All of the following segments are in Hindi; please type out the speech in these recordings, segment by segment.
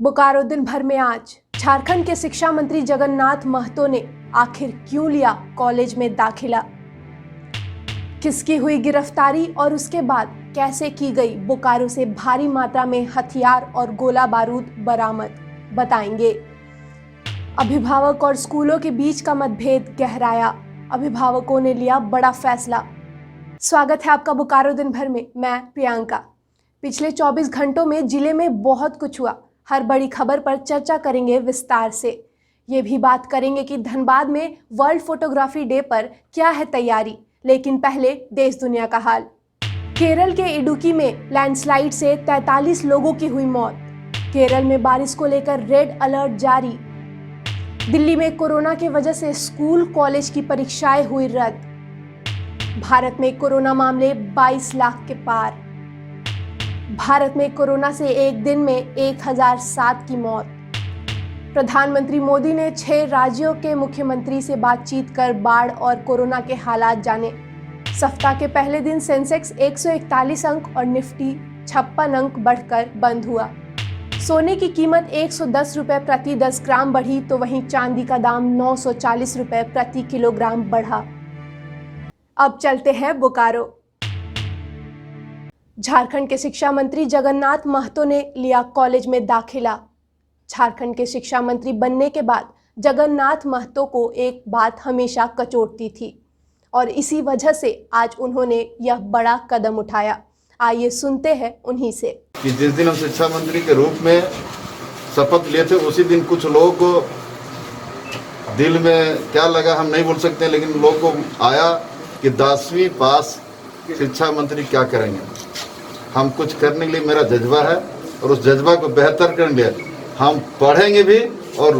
बोकारो दिन भर में आज झारखंड के शिक्षा मंत्री जगन्नाथ महतो ने आखिर क्यों लिया कॉलेज में दाखिला, किसकी हुई गिरफ्तारी और उसके बाद कैसे की गई बोकारो से भारी मात्रा में हथियार और गोला बारूद बरामद, बताएंगे। अभिभावक और स्कूलों के बीच का मतभेद गहराया, अभिभावकों ने लिया बड़ा फैसला। स्वागत है आपका बोकारो दिन भर में, मैं प्रियंका। पिछले 24 घंटों में जिले में बहुत कुछ हुआ। हर बड़ी खबर पर चर्चा करेंगे विस्तार से। ये भी बात करेंगे कि धनबाद में वर्ल्ड फोटोग्राफी डे पर क्या है तैयारी, लेकिन पहले देश दुनिया का हाल। केरल के इडुक्की में लैंडस्लाइड से 43 लोगों की हुई मौत। केरल में बारिश को लेकर रेड अलर्ट जारी। दिल्ली में कोरोना की वजह से स्कूल कॉलेज की परीक्षाएं हुई रद्द। भारत में कोरोना मामले 22 लाख के पार। भारत में कोरोना से एक दिन में 1007 की मौत। प्रधानमंत्री मोदी ने 6 राज्यों के मुख्यमंत्री से बातचीत कर बाढ़ और कोरोना के हालात जाने। सप्ताह के पहले दिन सेंसेक्स 141 अंक और निफ्टी 56 अंक बढ़कर बंद हुआ। सोने की कीमत 110 रुपए प्रति 10 ग्राम बढ़ी, तो वहीं चांदी का दाम 940 रुपए प्रति किलोग्राम बढ़ा। अब चलते हैं बोकारो। झारखंड के शिक्षा मंत्री जगन्नाथ महतो ने लिया कॉलेज में दाखिला। झारखंड के शिक्षा मंत्री बनने के बाद जगन्नाथ महतो को एक बात हमेशा कचोटती थी और इसी वजह से आज उन्होंने यह बड़ा कदम उठाया। आइए सुनते हैं उन्हीं से। कि जिस दिन हम शिक्षा मंत्री के रूप में शपथ लिए थे, उसी दिन कुछ लोगों को दिल में क्या लगा हम नहीं बोल सकते, लेकिन लोगों को आया कि 10वीं पास शिक्षा मंत्री क्या करेंगे। हम कुछ करने के लिए मेरा जज्बा है और उस जज्बा को बेहतर करने के लिए हम पढ़ेंगे भी और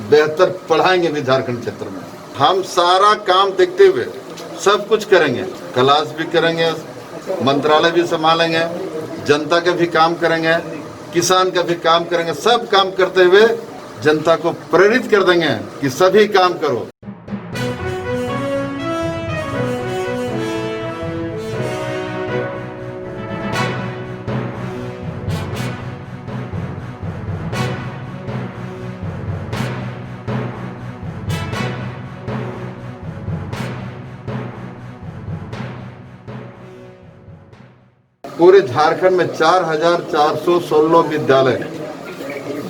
बेहतर पढ़ाएंगे भी। झारखंड क्षेत्र में हम सारा काम देखते हुए सब कुछ करेंगे, क्लास भी करेंगे, मंत्रालय भी संभालेंगे, जनता का भी काम करेंगे, किसान का भी काम करेंगे। सब काम करते हुए जनता को प्रेरित कर देंगे कि सभी काम करो। पूरे झारखंड में 4416 विद्यालय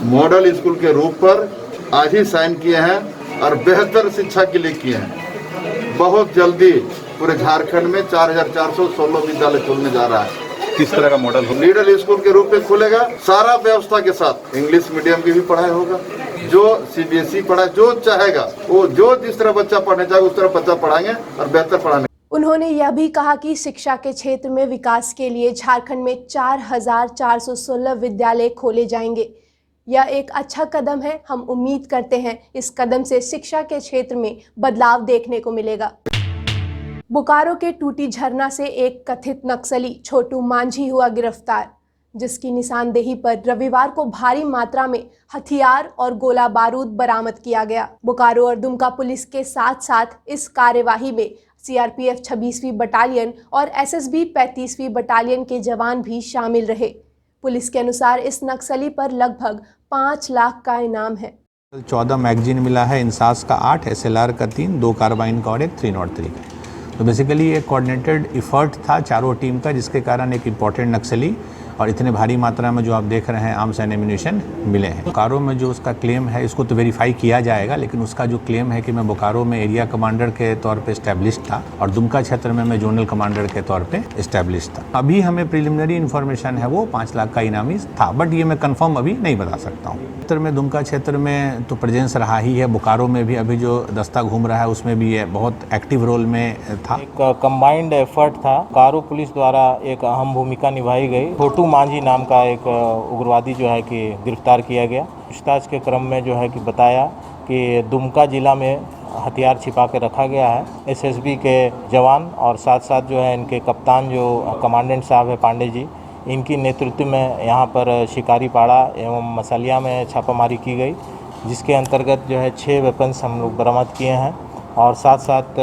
मॉडल स्कूल के रूप पर आज ही साइन किए हैं और बेहतर शिक्षा के लिए किए हैं। बहुत जल्दी पूरे झारखंड में 4416 विद्यालय खुलने जा रहा है। किस तरह का मॉडल होगा? मॉडल स्कूल के रूप में खुलेगा, सारा व्यवस्था के साथ। इंग्लिश मीडियम की भी पढ़ाई होगा, जो सीबीएसई पढ़ाई जो चाहेगा वो जो जिस तरह बच्चा पढ़ने चाहे उस तरह बच्चा पढ़ाएंगे और बेहतर पढ़ाने। उन्होंने यह भी कहा कि शिक्षा के क्षेत्र में विकास के लिए झारखंड में 4416 विद्यालय खोले जाएंगे। यह एक अच्छा कदम है। हम उम्मीद करते हैं इस कदम से शिक्षा के क्षेत्र में बदलाव देखने को मिलेगा। बोकारो के टूटी झरना से एक कथित नक्सली छोटू मांझी हुआ गिरफ्तार, जिसकी निशानदेही पर रविवार को भारी मात्रा में हथियार और गोला बारूद बरामद किया गया। बोकारो और दुमका पुलिस के साथ साथ इस कार्यवाही में सीआरपीएफ 26वीं बटालियन और एसएसबी 35वीं बटालियन के जवान भी शामिल रहे। पुलिस के अनुसार इस नक्सली पर लगभग 5 लाख का इनाम है। 14 मैगजीन मिला है, इंसास का 8, एसएलआर का 3, 2 कार्बाइन का और एक 303 का। तो बेसिकली एक कोऑर्डिनेटेड एफर्ट था चारों टीम का, जिसके कारण एक इम्पॉर्टेंट नक्सली और इतने भारी मात्रा में जो आप देख रहे हैं आर्म्स एंड एम्यूनिशन मिले हैं। बोकारो में जो उसका क्लेम है, इसको तो वेरीफाई किया जाएगा, लेकिन उसका जो क्लेम है कि मैं बोकारो में एरिया कमांडर के तौर पे इस्टेब्लिश था और दुमका क्षेत्र में मैं जोनल कमांडर के तौर पे इस्टेब्लिश था। अभी हमें प्रिलिमिनरी इन्फॉर्मेशन है वो 5 लाख का इनामी था, बट ये मैं कंफर्म अभी नहीं बता सकता हूँ। क्षेत्र में दुमका क्षेत्र में तो प्रेजेंस रहा ही है, बोकारो में भी अभी जो दस्ता घूम रहा है उसमें भी ये बहुत एक्टिव रोल में था। एक कंबाइंड एफर्ट था। बोकारो पुलिस द्वारा एक अहम भूमिका निभाई गई। छोटू मांझी नाम का एक उग्रवादी जो है कि गिरफ्तार किया गया। पूछताछ के क्रम में जो है कि बताया कि दुमका जिला में हथियार छिपा के रखा गया है। एसएसबी के जवान और साथ साथ जो है इनके कप्तान जो कमांडेंट साहब है पांडे जी, इनकी नेतृत्व में यहाँ पर शिकारी पाड़ा एवं मसालिया में छापामारी की गई, जिसके अंतर्गत जो है 6 वेपन्स हम लोग बरामद किए हैं और साथ साथ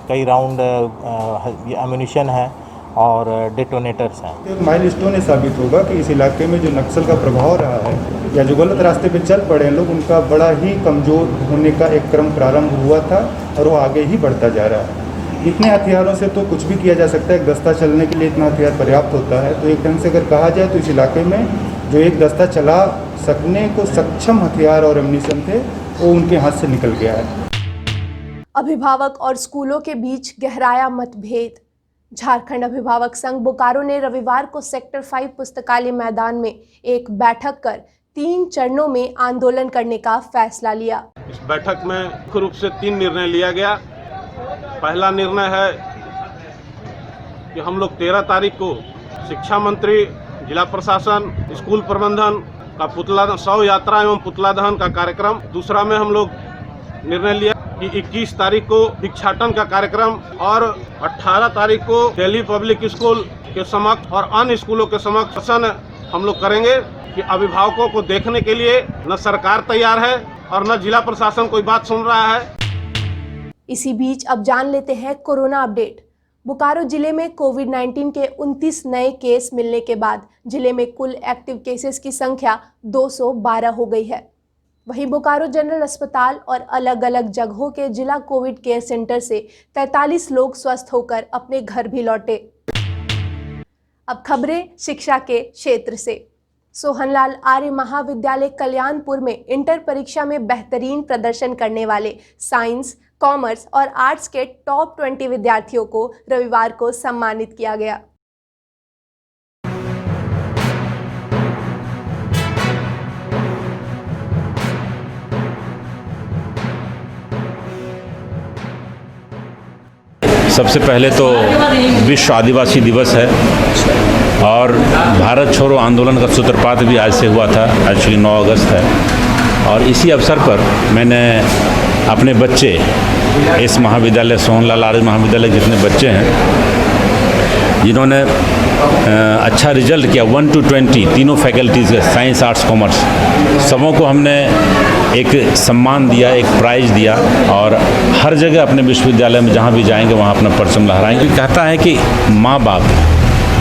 कई राउंड एम्यूनिशन है और डेटोनेटर्स हैं। एक माइलस्टोन साबित होगा कि इस इलाके में जो नक्सल का प्रभाव रहा है या जो गलत रास्ते पे चल पड़े हैं लोग, उनका बड़ा ही कमज़ोर होने का एक क्रम प्रारंभ हुआ था और वो आगे ही बढ़ता जा रहा है। इतने हथियारों से तो कुछ भी किया जा सकता है, एक दस्ता चलने के लिए इतना हथियार पर्याप्त होता है। तो एक ढंग से अगर कहा जाए तो इस इलाके में जो एक दस्ता चला सकने को सक्षम हथियार और एम्यूनिशन थे वो उनके हाथ से निकल गया है। अभिभावक और स्कूलों के बीच गहराया मतभेद। झारखंड अभिभावक संघ बोकारो ने रविवार को सेक्टर 5 पुस्तकालय मैदान में एक बैठक कर 3 चरणों में आंदोलन करने का फैसला लिया। इस बैठक में मुख्य रूप से 3 निर्णय लिया गया। पहला निर्णय है कि हम लोग 13 तारीख को शिक्षा मंत्री, जिला प्रशासन, स्कूल प्रबंधन का पुतला शव यात्रा एवं पुतला दहन का कार्यक्रम। दूसरा में हम लोग निर्णय लिया कि 21 तारीख को भिक्षाटन का कार्यक्रम और 18 तारीख को दिल्ली पब्लिक स्कूल के समक्ष और अन्य स्कूलों के समक्ष प्रदर्शन हम लोग करेंगे कि अभिभावकों को देखने के लिए न सरकार तैयार है और न जिला प्रशासन कोई बात सुन रहा है। इसी बीच अब जान लेते हैं कोरोना अपडेट। बोकारो जिले में कोविड-19 के 29 नए केस मिलने के बाद जिले में कुल एक्टिव केसेस की संख्या 212 हो गई है। वहीं बोकारो जनरल अस्पताल और अलग अलग जगहों के जिला कोविड केयर सेंटर से 43 लोग स्वस्थ होकर अपने घर भी लौटे। अब खबरें शिक्षा के क्षेत्र से। सोहनलाल आर्य महाविद्यालय कल्याणपुर में इंटर परीक्षा में बेहतरीन प्रदर्शन करने वाले साइंस, कॉमर्स और आर्ट्स के टॉप 20 विद्यार्थियों को रविवार को सम्मानित किया गया। सबसे पहले तो विश्व आदिवासी दिवस है और भारत छोड़ो आंदोलन का सूत्रपात भी आज से हुआ था, एक्चुअली 9 अगस्त है। और इसी अवसर पर मैंने अपने बच्चे इस महाविद्यालय सोहनलाल आर्य महाविद्यालय के जितने बच्चे हैं जिन्होंने अच्छा रिजल्ट किया 1 to 20 तीनों फैकल्टीज़ के साइंस, आर्ट्स, कॉमर्स, सबों को हमने एक सम्मान दिया, एक प्राइज़ दिया और हर जगह अपने विश्वविद्यालय में जहाँ भी जाएंगे वहाँ अपना परचम लहराएंगे। कहता है कि माँ बाप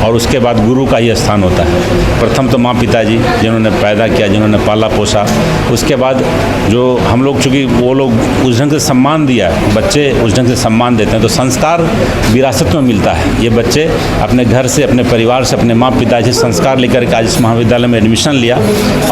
और उसके बाद गुरु का ही स्थान होता है। प्रथम तो माँ पिताजी जिन्होंने पैदा किया, जिन्होंने पाला पोसा, उसके बाद जो हम लोग, चूँकि वो लोग उस ढंग से सम्मान दिया, बच्चे उस ढंग से सम्मान देते हैं तो संस्कार विरासत में मिलता है। ये बच्चे अपने घर से, अपने परिवार से, अपने माँ पिताजी से संस्कार लेकर के आज इस महाविद्यालय में एडमिशन लिया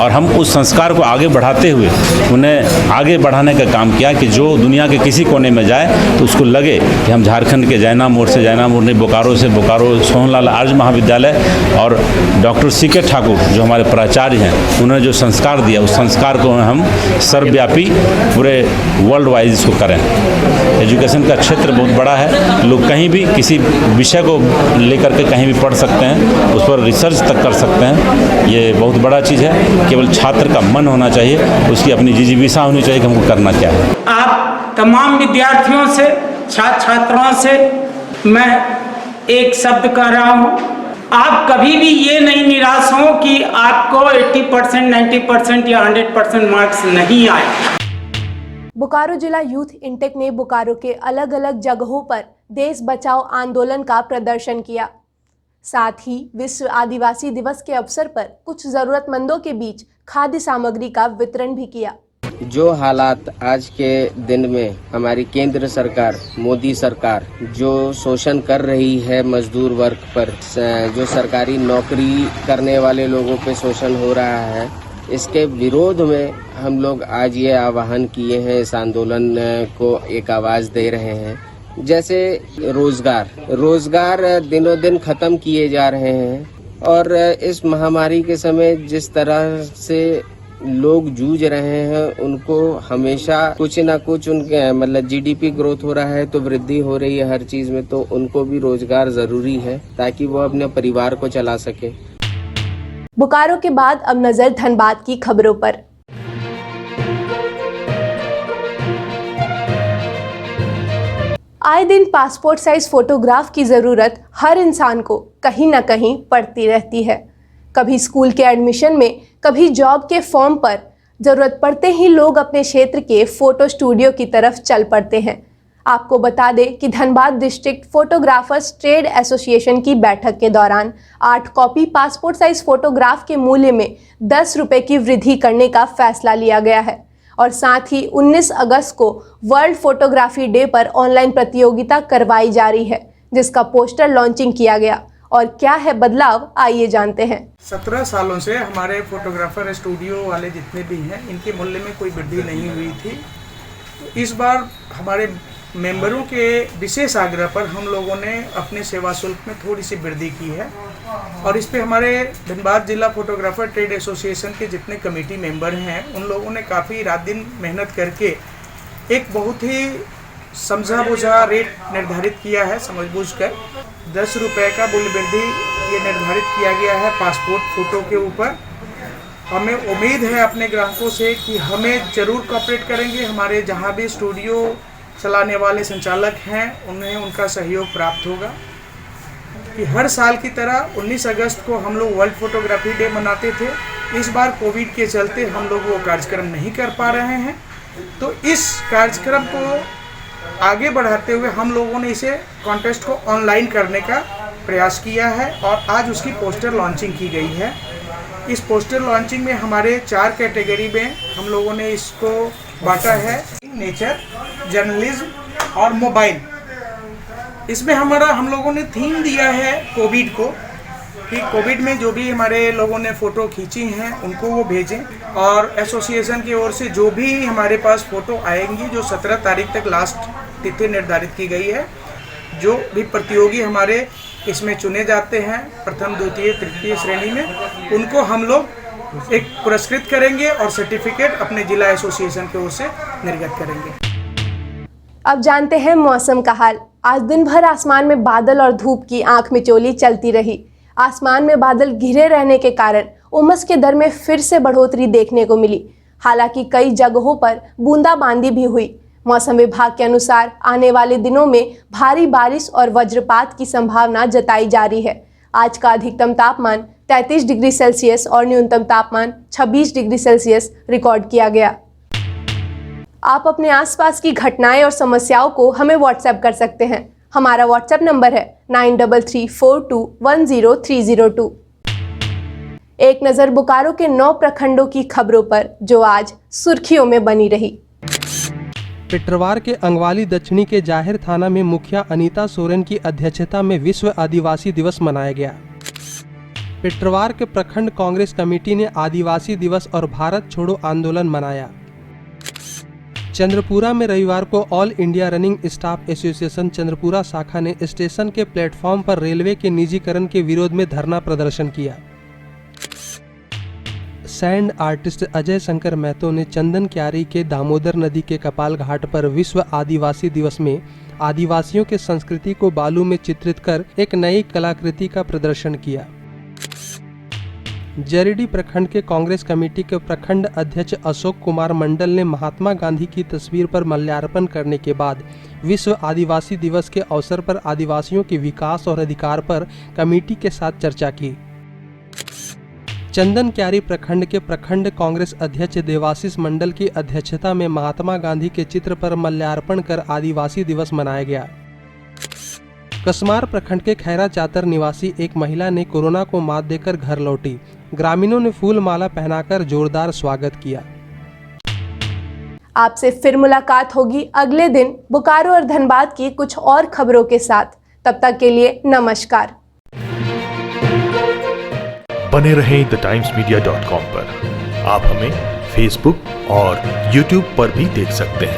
और हम उस संस्कार को आगे बढ़ाते हुए उन्हें आगे बढ़ाने का काम किया कि जो दुनिया के किसी कोने में जाए तो उसको लगे कि हम झारखंड के जैना मोड़ से, जैना मोड़ नहीं, बोकारो से, बोकारो सोहनलाल आर्य महाविद्यालय और डॉक्टर सीके ठाकुर जो हमारे प्राचार्य हैं, उन्होंने जो संस्कार दिया उस संस्कार को हम सर्वव्यापी पूरे वर्ल्ड वाइज इसको करें। एजुकेशन का क्षेत्र बहुत बड़ा है, लोग कहीं भी किसी विषय को लेकर के कहीं भी पढ़ सकते हैं, उस पर रिसर्च तक कर सकते हैं। ये बहुत बड़ा चीज़ है। केवल छात्र का मन होना चाहिए, उसकी अपनी जिज्ञासा होनी चाहिए कि हमको करना क्या है। आप तमाम विद्यार्थियों से, छात्र छात्राओं से मैं एक शब्द कह रहा हूँ, आप कभी भी ये नहीं निराश हो कि आपको 80%, 90% या 100% मार्क्स नहीं आए। बोकारो जिला यूथ इंटेक ने बोकारो के अलग अलग जगहों पर देश बचाओ आंदोलन का प्रदर्शन किया। साथ ही विश्व आदिवासी दिवस के अवसर पर कुछ जरूरतमंदों के बीच खाद्य सामग्री का वितरण भी किया। जो हालात आज के दिन में हमारी केंद्र सरकार, मोदी सरकार जो शोषण कर रही है मजदूर वर्ग पर, जो सरकारी नौकरी करने वाले लोगों पे शोषण हो रहा है, इसके विरोध में हम लोग आज ये आह्वान किए हैं, इस आंदोलन को एक आवाज़ दे रहे हैं। जैसे रोजगार दिनों दिन खत्म किए जा रहे हैं और इस महामारी के समय जिस तरह से लोग जूझ रहे हैं, उनको हमेशा कुछ ना कुछ उनके मतलब जीडीपी ग्रोथ हो रहा है तो वृद्धि हो रही है हर चीज में, तो उनको भी रोजगार जरूरी है ताकि वो अपने परिवार को चला सके। बोकारो के बाद अब नजर धनबाद की खबरों पर। आए दिन पासपोर्ट साइज फोटोग्राफ की जरूरत हर इंसान को कहीं ना कहीं पड़ती रहती है। कभी स्कूल के एडमिशन में, कभी जॉब के फॉर्म पर। जरूरत पड़ते ही लोग अपने क्षेत्र के फोटो स्टूडियो की तरफ चल पड़ते हैं। आपको बता दें कि Dhanbad district photographers trade association की बैठक के दौरान 8 कॉपी पासपोर्ट साइज फोटोग्राफ के मूल्य में 10 रुपये की वृद्धि करने का फैसला लिया गया है और साथ ही 19 अगस्त को वर्ल्ड फोटोग्राफी डे पर ऑनलाइन प्रतियोगिता करवाई जा रही है, जिसका पोस्टर लॉन्चिंग किया गया। और क्या है बदलाव, आइए जानते हैं। 17 सालों से हमारे फोटोग्राफर स्टूडियो वाले जितने भी हैं, इनके मूल्य में कोई वृद्धि नहीं हुई थी। तो इस बार हमारे मेंबरों के विशेष आग्रह पर हम लोगों ने अपने सेवा शुल्क में थोड़ी सी वृद्धि की है और इस पे हमारे धनबाद जिला फोटोग्राफर ट्रेड एसोसिएशन के जितने कमेटी मेंबर हैं, उन लोगों ने काफ़ी रात दिन मेहनत करके एक बहुत ही समझा बुझा रेट निर्धारित किया है। समझ बूझ कर 10 रुपये का मूल्य वृद्धि ये निर्धारित किया गया है पासपोर्ट फ़ोटो के ऊपर। हमें उम्मीद है अपने ग्राहकों से कि हमें ज़रूर कोऑपरेट करेंगे। हमारे जहाँ भी स्टूडियो चलाने वाले संचालक हैं, उन्हें उनका सहयोग प्राप्त होगा कि हर साल की तरह 19 अगस्त को हम लोग वर्ल्ड फोटोग्राफी डे मनाते थे। इस बार कोविड के चलते हम लोग वो कार्यक्रम नहीं कर पा रहे हैं, तो इस कार्यक्रम को आगे बढ़ाते हुए हम लोगों ने इसे कॉन्टेस्ट को ऑनलाइन करने का प्रयास किया है और आज उसकी पोस्टर लॉन्चिंग की गई है। इस पोस्टर लॉन्चिंग में हमारे 4 कैटेगरी में हम लोगों ने इसको बांटा है, नेचर, जर्नलिज्म और मोबाइल। इसमें हम लोगों ने थीम दिया है कोविड को, कि कोविड में जो भी हमारे लोगों ने फ़ोटो खींची हैं उनको वो भेजें और एसोसिएशन की ओर से जो भी हमारे पास फ़ोटो आएंगी, जो 17 तारीख तक लास्ट तिथि निर्धारित की गई है, जो भी प्रतियोगी हमारे इसमें चुने जाते हैं प्रथम, द्वितीय, तृतीय श्रेणी में, उनको हम लोग एक पुरस्कृत करेंगे और सर्टिफिकेट अपने जिला एसोसिएशन की ओर से निर्गत करेंगे। अब जानते हैं मौसम का हाल। आज दिन भर आसमान में बादल और धूप की आंख मिचौली चलती रही। आसमान में बादल घिरे रहने के कारण उमस के दर में फिर से बढ़ोतरी देखने को मिली। हालांकि कई जगहों पर बूंदाबांदी भी हुई। मौसम विभाग के अनुसार आने वाले दिनों में भारी बारिश और वज्रपात की संभावना जताई जा रही है। आज का अधिकतम तापमान 33 डिग्री सेल्सियस और न्यूनतम तापमान 26 डिग्री सेल्सियस रिकॉर्ड किया गया। आप अपने आसपास की घटनाएं और समस्याओं को हमें व्हाट्सएप कर सकते हैं। हमारा व्हाट्सएप नंबर है 9334210302। एक नज़र बोकारो के 9 प्रखंडों की खबरों पर, जो आज सुर्खियों में बनी रही। पिटरवार के अंगवाली दक्षिणी के जाहिर थाना में मुखिया अनीता सोरेन की अध्यक्षता में विश्व आदिवासी दिवस मनाया गया। पिटरवार के प्रखंड कांग्रेस कमेटी ने आदिवासी दिवस और भारत छोड़ो आंदोलन मनाया। चंद्रपुरा में रविवार को all India running staff association Chandrapura शाखा ने स्टेशन के प्लेटफॉर्म पर रेलवे के निजीकरण के विरोध में धरना प्रदर्शन किया। सैंड आर्टिस्ट अजय शंकर महतो ने चंदन क्यारी के दामोदर नदी के कपाल घाट पर विश्व आदिवासी दिवस में आदिवासियों के संस्कृति को बालू में चित्रित कर एक नई कलाकृति का प्रदर्शन किया। जरीडी प्रखंड के कांग्रेस कमेटी के प्रखंड अध्यक्ष अशोक कुमार मंडल ने महात्मा गांधी की तस्वीर पर माल्यार्पण करने के बाद विश्व आदिवासी दिवस के अवसर पर आदिवासियों के विकास और अधिकार पर कमेटी के साथ चर्चा की। चंदन क्यारी प्रखंड के प्रखंड कांग्रेस अध्यक्ष देवाशीष मंडल की अध्यक्षता में महात्मा गांधी के चित्र पर माल्यार्पण कर आदिवासी दिवस मनाया गया। कसमार प्रखंड के खैरा चातर निवासी एक महिला ने कोरोना को मात देकर घर लौटी। ग्रामीणों ने फूल माला पहनाकर जोरदार स्वागत किया। आपसे फिर मुलाकात होगी अगले दिन बोकारो और धनबाद की कुछ और खबरों के साथ। तब तक के लिए नमस्कार। बने रहें TheTimesMedia.com पर। आप हमें Facebook और YouTube पर भी देख सकते हैं।